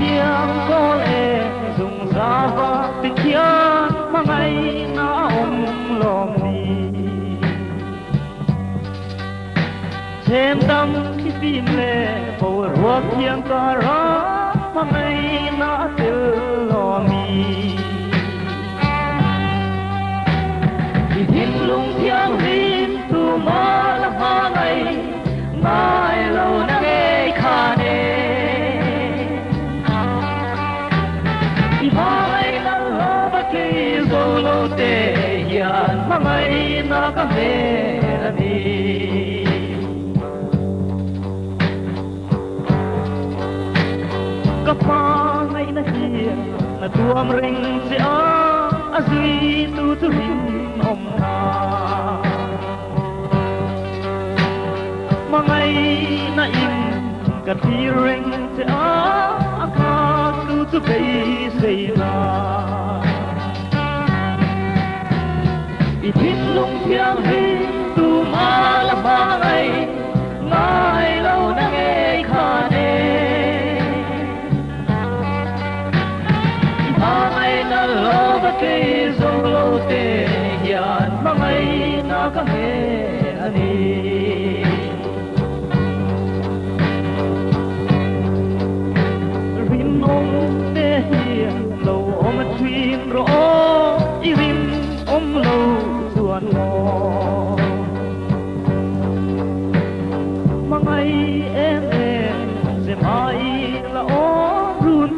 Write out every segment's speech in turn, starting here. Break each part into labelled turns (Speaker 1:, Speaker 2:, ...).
Speaker 1: tiếng có lệ dùng giá và tình khiến mà ngày na ôm lom đi trên tâm khi tìm lệ bầu ruột tiếng ca ra mà ngày na tiêu lom đi thì thiên lung thiêng rin tu ma la ma ngày mai lâu na nghe kha nê thì mai na lo ba ki zo lo te yan ma ngày na ka me na ni ka pa ngày na hi na tuam ring se a zui tu tu rin om na mà ngày na in cả thi ring te a ka tu tu bay say na i thiên lung thiêng hi tu ma la ma ngày lâu na nghe kha nê i ma ngày na lo ba ke zo lo te yan ma ngày na ka me ani lâu ôm thuyền rõ irin ôm lâu xuân ngò mà ngày em sẽ mãi là ó run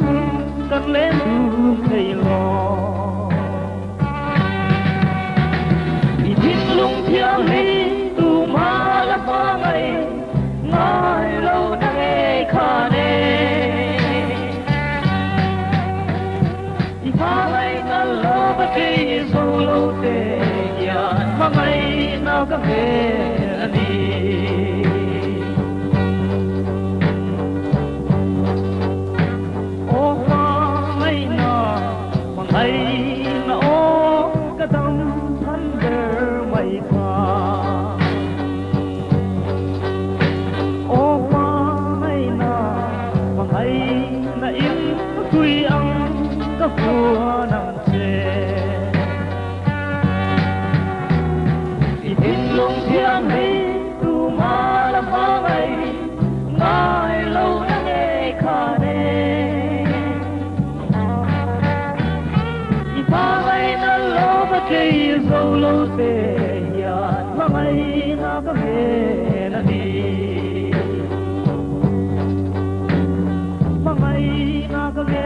Speaker 1: cất lên run thầy lò vì thiên lung thiêng đi tu ma là ba ngày lâu đã nghe kha nê ma ngày na lo ba ke zo lo te yan ma ngày na ka me ani o ma ngày na o ka dam than der mai kha o ma ngày na in tui ang ka phua nang che i thiên lung thiêng đi tu ma la ma ngày lâu na nghe kha nê i pa ngày na lo ba ke zo lo te yan ma ngày na ka me na ni ma ngày na ka me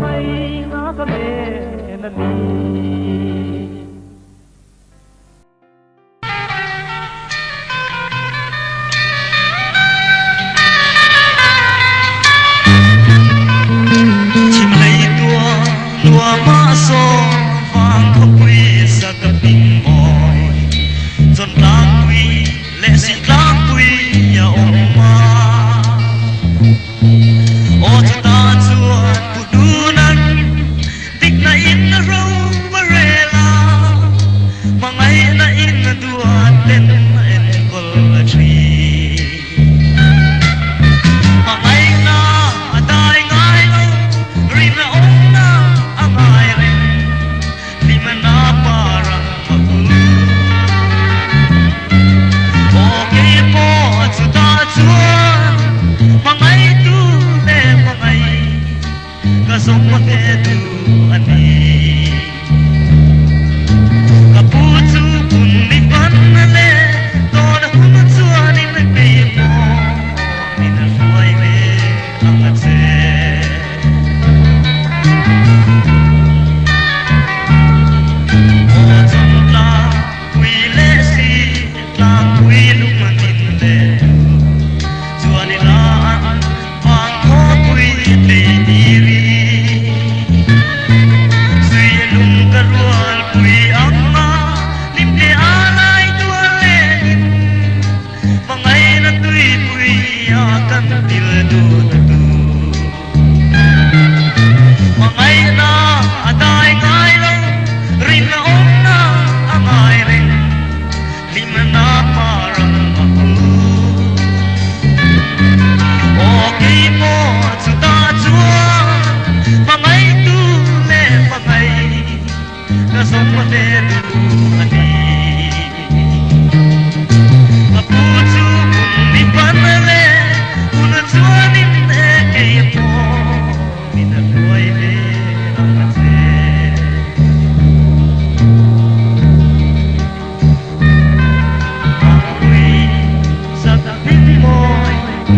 Speaker 1: ngày na ka me na ni
Speaker 2: chim lấy tua lúa má xô vàng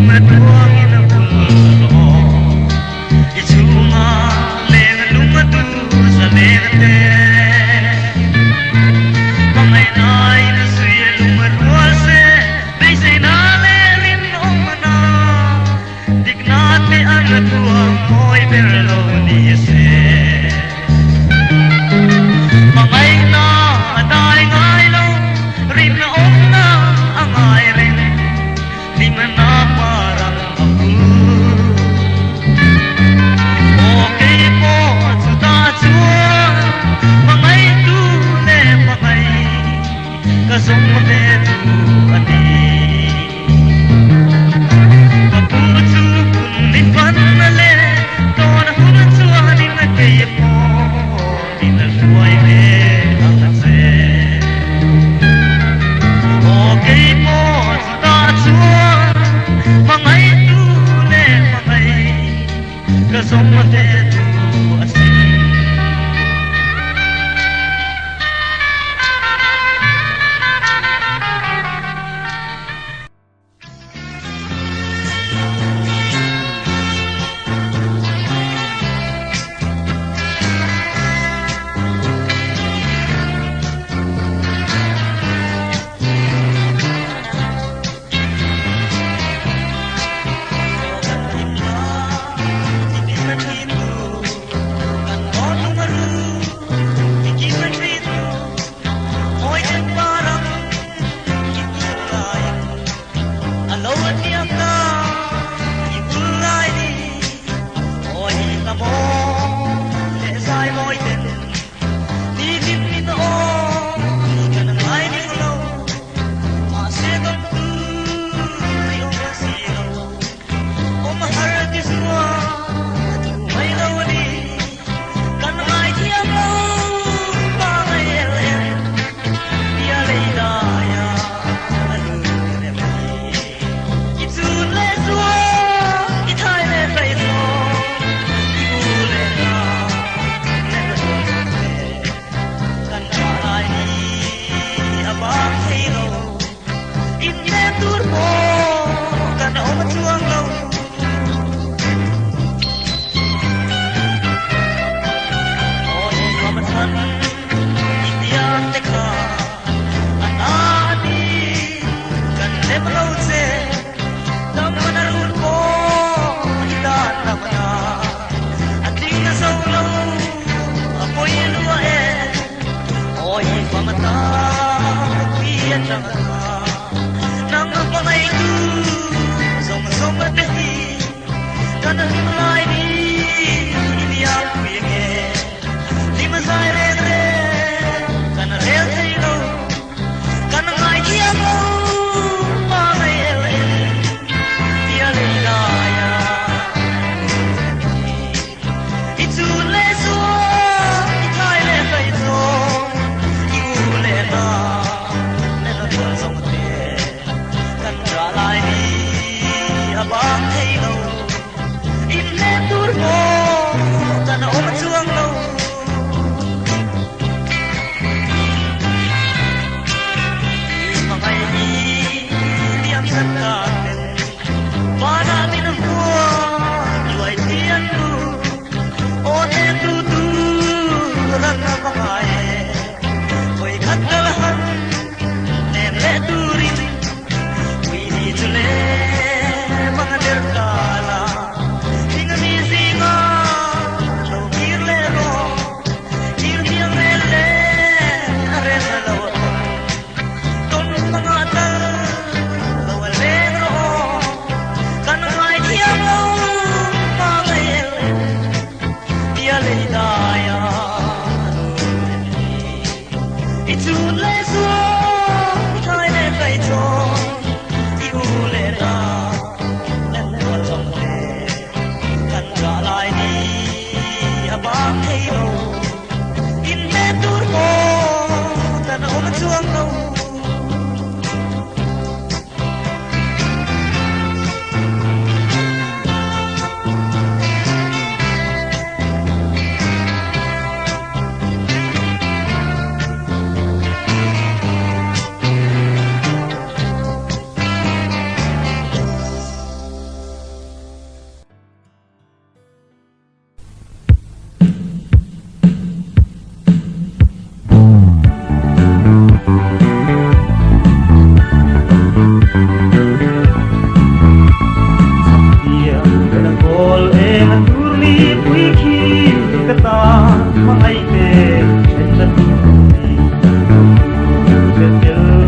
Speaker 2: Nang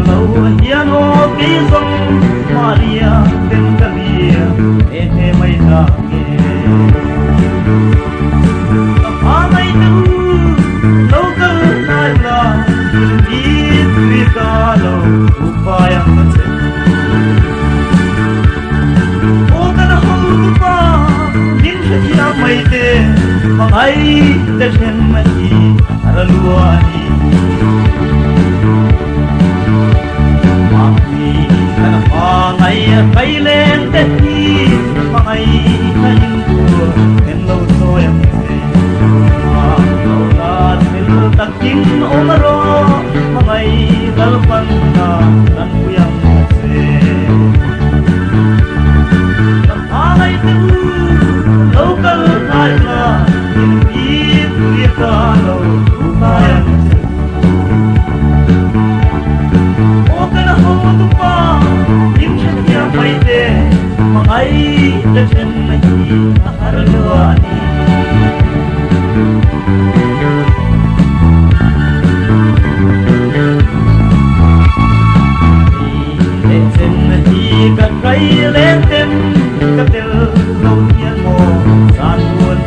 Speaker 1: lâu hiền ô ký sông Maria tên Calia ê thế mây ta nghe tâm mây tu lâu cơ nai la ít vì ta lâu upaya mate ô cần hậu pa nin khia mây te mangai te then mai araluani cây lên tết đi mà ngày ta những mùa em lâu rồi em về mà lâu là mình tắt chính ôm ro mà ngày ta vẫn là đang quyang về làm hai thứ lâu cần hai là những biết biết ta lâu ta em ô cái nào không qua mây te mangai ta chen mai harluani le chen hi ka kai le tem ka tel lo hian mo san buồn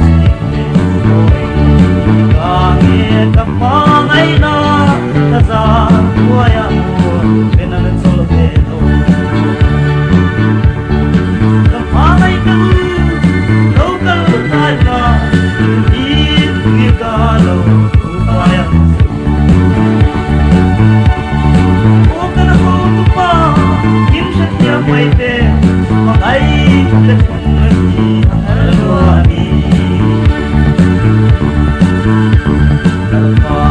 Speaker 1: ka nge ka pa ngai na ta za ya mo benan solo te mây te mà ai ta chung harluani kalpa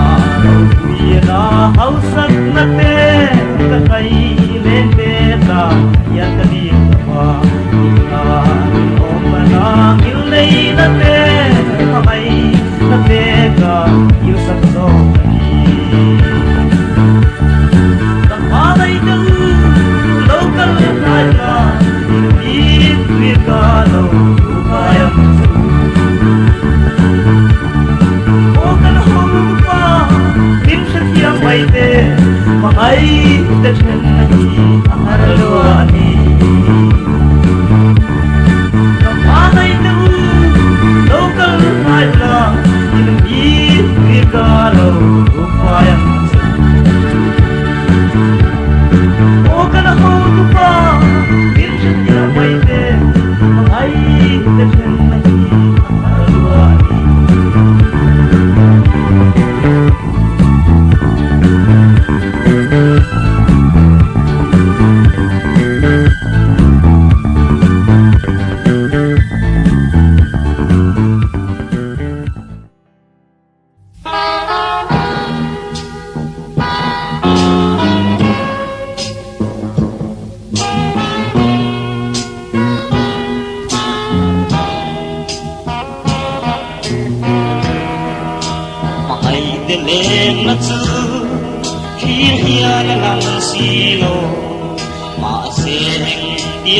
Speaker 1: lo kuina hausak na te ka kai len te ta ya ta di pa ka om na il nei na te ma ai na te ka yu sak so mây te mà ai ta chen mai harluani ma nai tu local hai la in bi vi ka lo upaya o kana ho tu pa in chen ya mây te mà ai ta chen mai harluani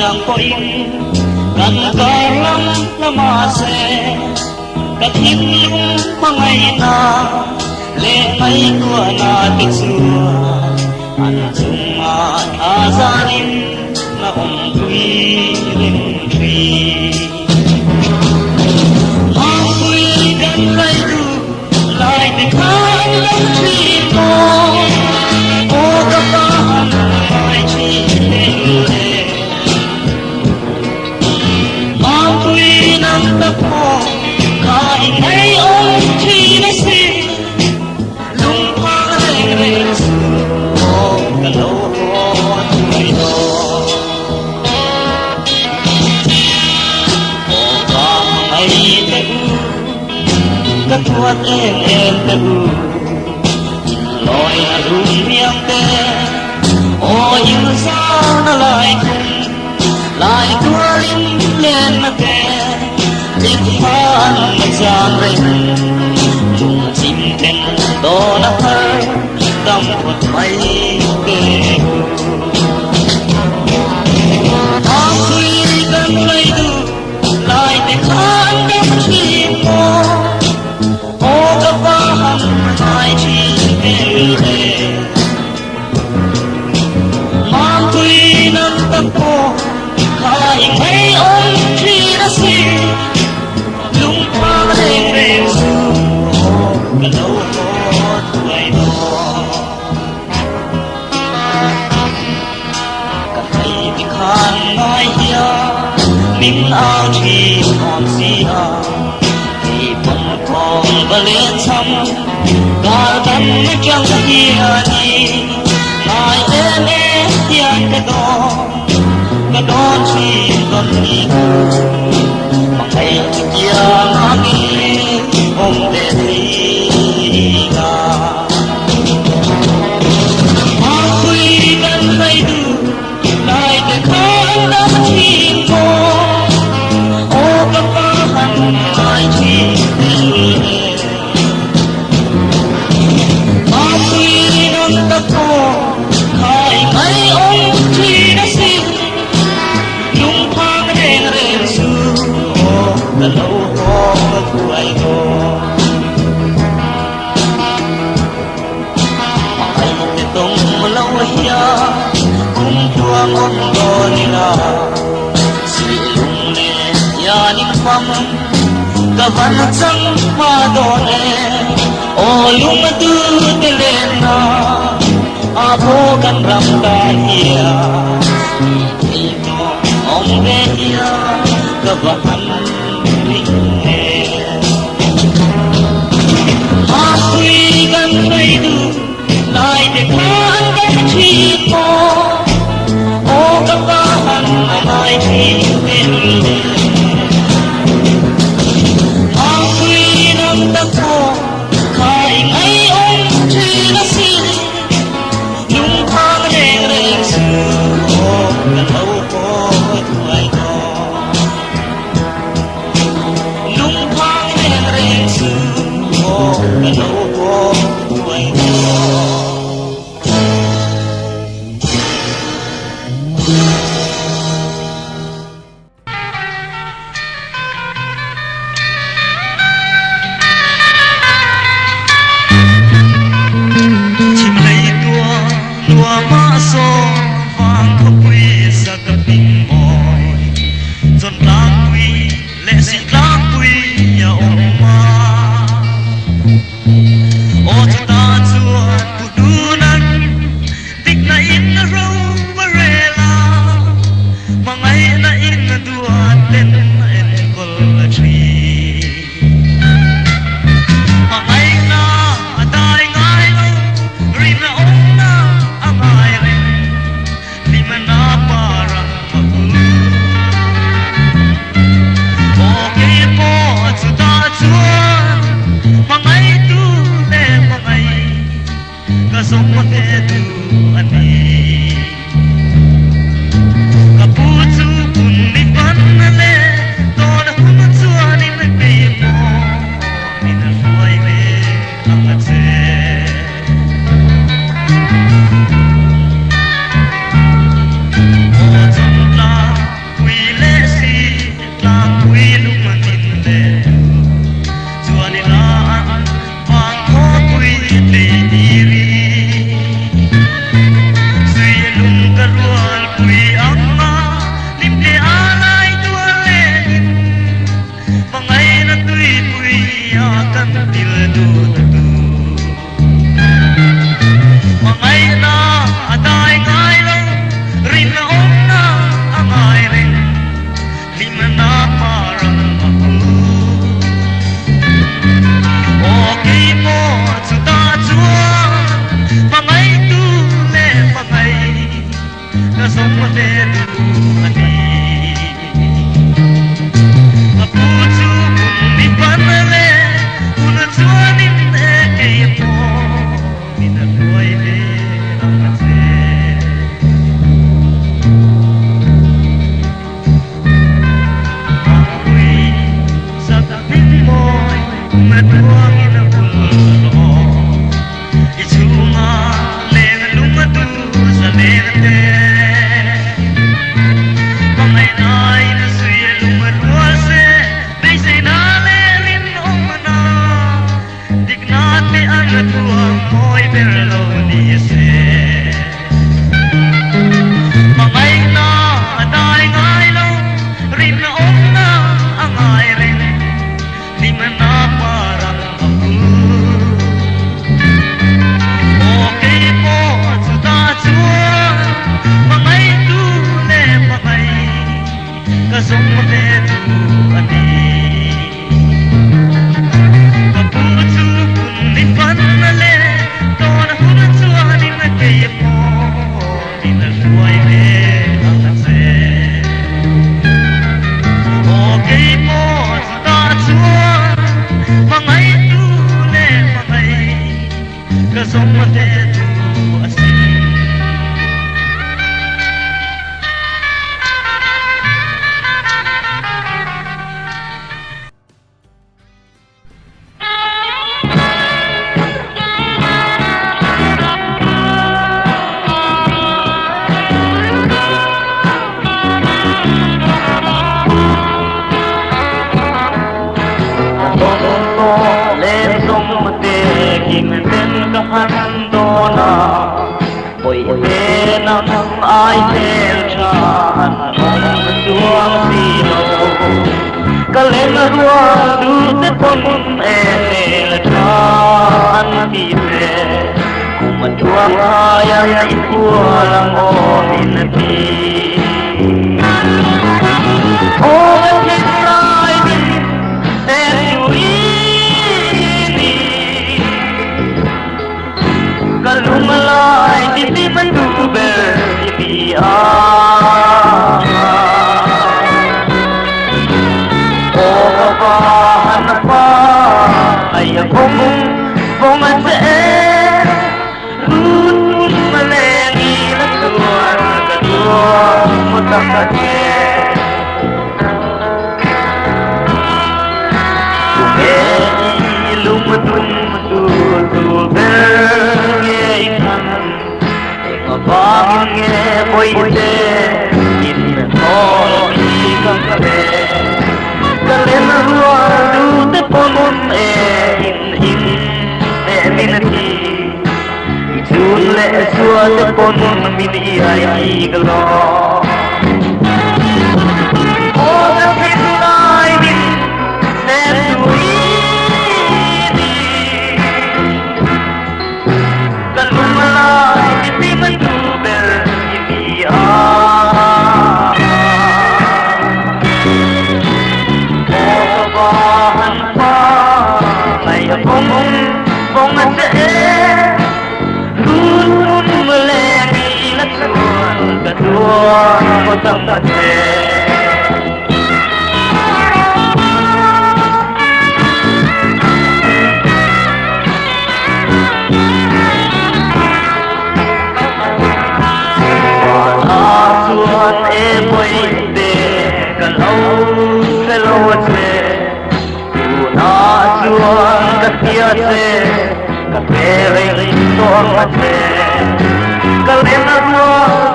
Speaker 1: yang koin kan kalam lamase kathim lung mangai na le mai tua na tisua an chunga azarin na tui rin tri ma tui gan lai du lai de kan lam tri mo o ka pa mai chi le tập hồ khai thấy ôm chi nó xin lung hoa lên lên sườn cả lỗ tuổi đó có ngày ta các thuốc em ta lòi lùi miệng tê ô như sao nó lại tua linh lên mà kề linh phan mà giang rình chung chim tên đó nó hơi tâm một mây kề thang khi gần lấy du lại để khán đêm chim mô ô các ba hằng hai chi kề mấy ông khi đã xin lúc hoa đêm đêm ru cả lâu một tuổi đó cả thầy thì khan nói hiya mình áo chỉ còn gì thì bông còn và lên sông cả đêm chẳng hiya đi nói em hiya cái đó chỉ còn đi mà ngày kia ngami ông để đi ra mà quy gần đây đủ lại để khán đã chỉ có ô các bạn lại chỉ mà quy gần đã có khai mấy ông chỉ đã xin lung thang đen đen xưa đã lâu có tuổi đó mà anh thì tung lâu ya cũng qua ngon đôi là sự lung nè ya niệm phật cả văn trăng hoa đỏ nè ô lung tư tê lên na a bố căn ram ta hiya ông về hiya cả văn linh nè a quy gần đây đủ lại để khán cái chi có ô các bạn lại chi bên a quy năm ta có khai mấy ông chi đã xin lung thang đen đen xưa cả lâu có tuổi đó lung thang đen đen xưa cả lâu có tuổi đó tê nằm ai thêm tràn ông xuống xì lô cả lên là rùa đủ tết con em là tràn đi về cùng mình chuông ai ít của lòng ôm in đi ôm em trên lại đi em yêu đi cả lúc mà lại đi tìm anh đủ bề đi ayah bong ase rut melengi kedua mutakake bukeni lumutun mutul bergeikan ngabangin boite in tol ikang kabe kalen ruang du ponun in minati jun le suat ponun mini ai galo oh the fitlai din netui di kalumala di mandu ber ini bong ase run melengi laksuan kedua kotang ase asuan boy de kalau ase asuan katiase kapere tong ase kalena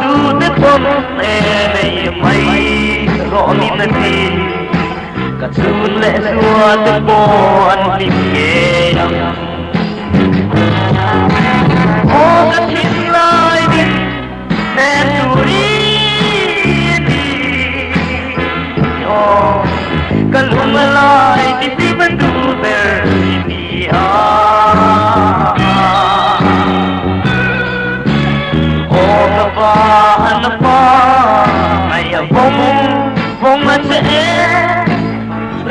Speaker 1: du te pon mai romi nati katsun le suat pon liye oh katin lai din neturi oh kalumalai di bandu ber ini oh kabahan pa ayah bong ase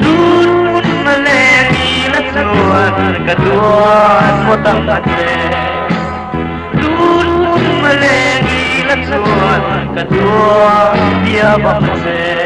Speaker 1: run melengi laksuan kedua potang ase run melengi laksuan kedua dia bangse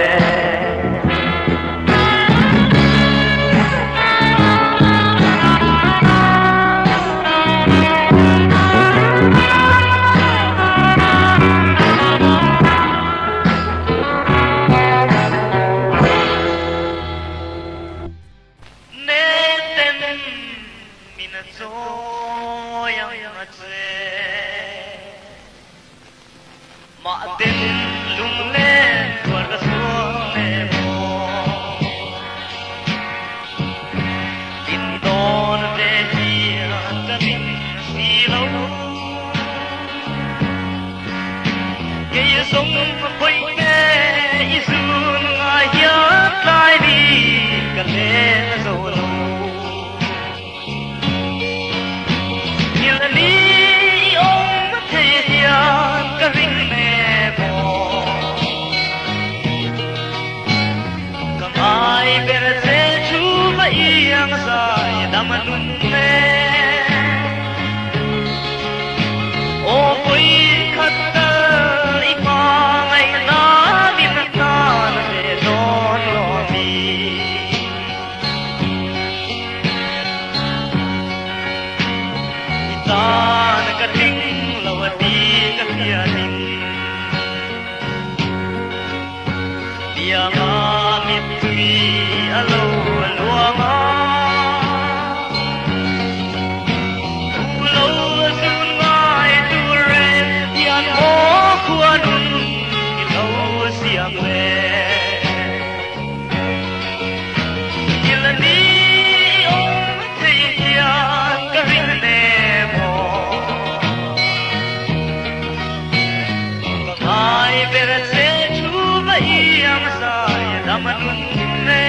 Speaker 1: bere se chu vai am sai damanun ne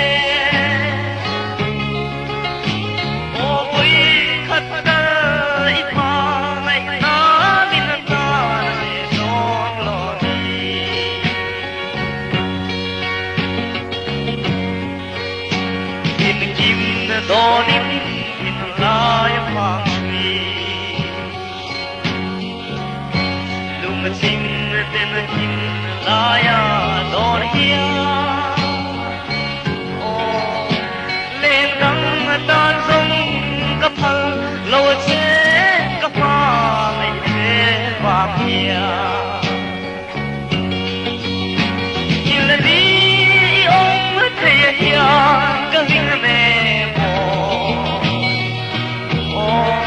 Speaker 1: o oi khat ka I pa mai na min ta se son lo ni in kim do ni in lai pa Sing tên kim la ya don hia o lên căng tan sông cấp phật lâu che cấp pha ngày thế vàng hia như là đi ông thầy hia cái hình mẹ mồ o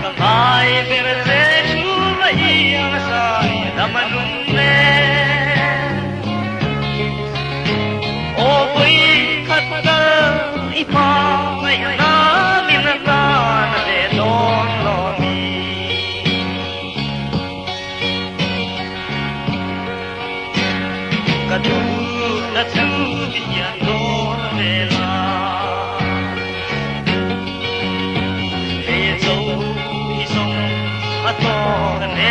Speaker 1: cái mai về thế yang saya damanun ne o boy khatta ipa mai na min ta na le don lo mi kadu na chu yan don le la hey so hi song ato ne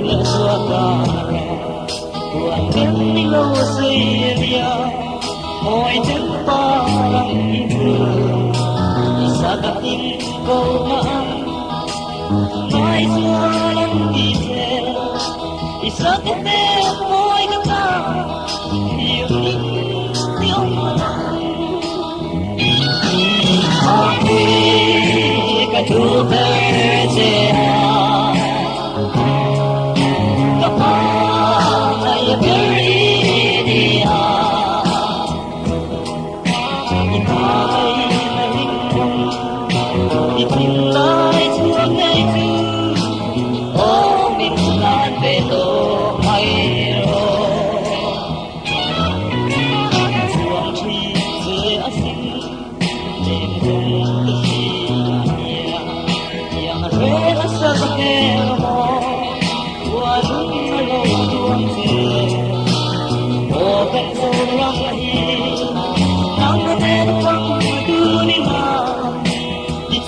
Speaker 1: la suaka tua ni lo se dia oi chân pa ram ibu isa ka tin ko ma mai sualan di se isa ka te moi ka ta yêu ni yêu ma aku ka tu pe se ka pa ai beri dia lại thương ngày thứ ô mình lan về tổ hay rồi chuông truy dưới áo xinh đêm đông từ khi nhà nhà rẽ là sao nghe mò qua lúc lâu tuôn về ô bên sâu lắm là nắng đêm quăng đưa đi mà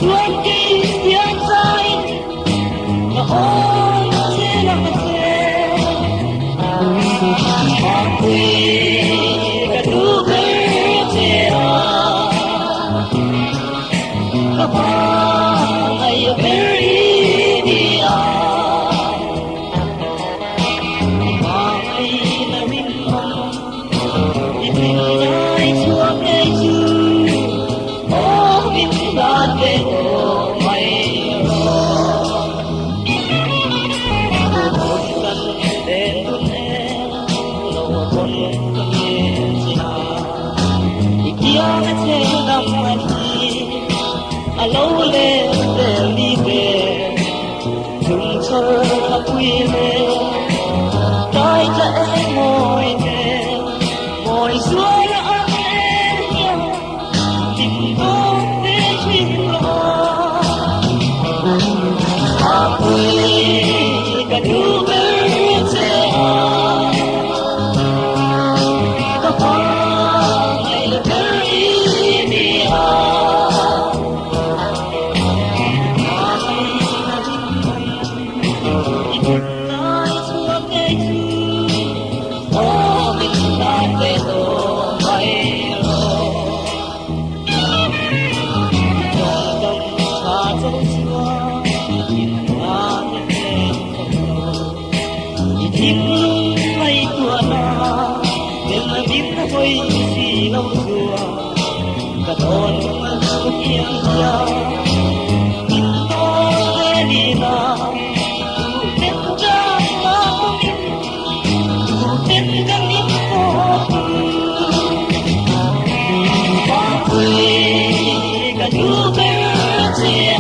Speaker 1: chuông kia tiếng dài mà ôi trên lòng xe hoa quỳ cả đủ cây trẻ các hoa ngày berry đi hoa ngày là mình không đi tìm lại chuông ngày chưa mình đã về tổ mây rồi một lần đến tuần em lâu con con nghe cha thì kia nó chơi năm anh đi lâu lên để đi về chúng chơi là quy về cái lẽ ngồi về ngồi dưới ấm em nhau tình tôi aku ka duber se ka pa ai beri dia nai suam ngày thứ ô mình đã về tổ bay rồi trong tâm xa dấu xưa tim lay tua na đến là tim nó quay xì lâu xưa cả thôn mà không yên ra tim to lên đi na đến ra mà không biết đến cái niềm khó qua quê cả đứa bé trẻ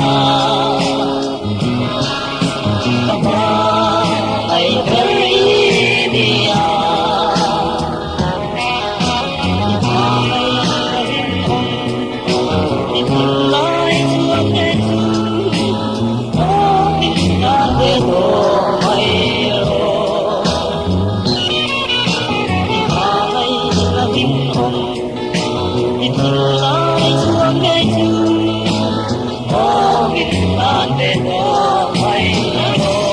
Speaker 1: các hoa ai beri dia lại thương ngày thứ ô mình đã về tổ mây rồi ai là tim không mình lại thương ngày thứ ô mình đã về tổ mây rồi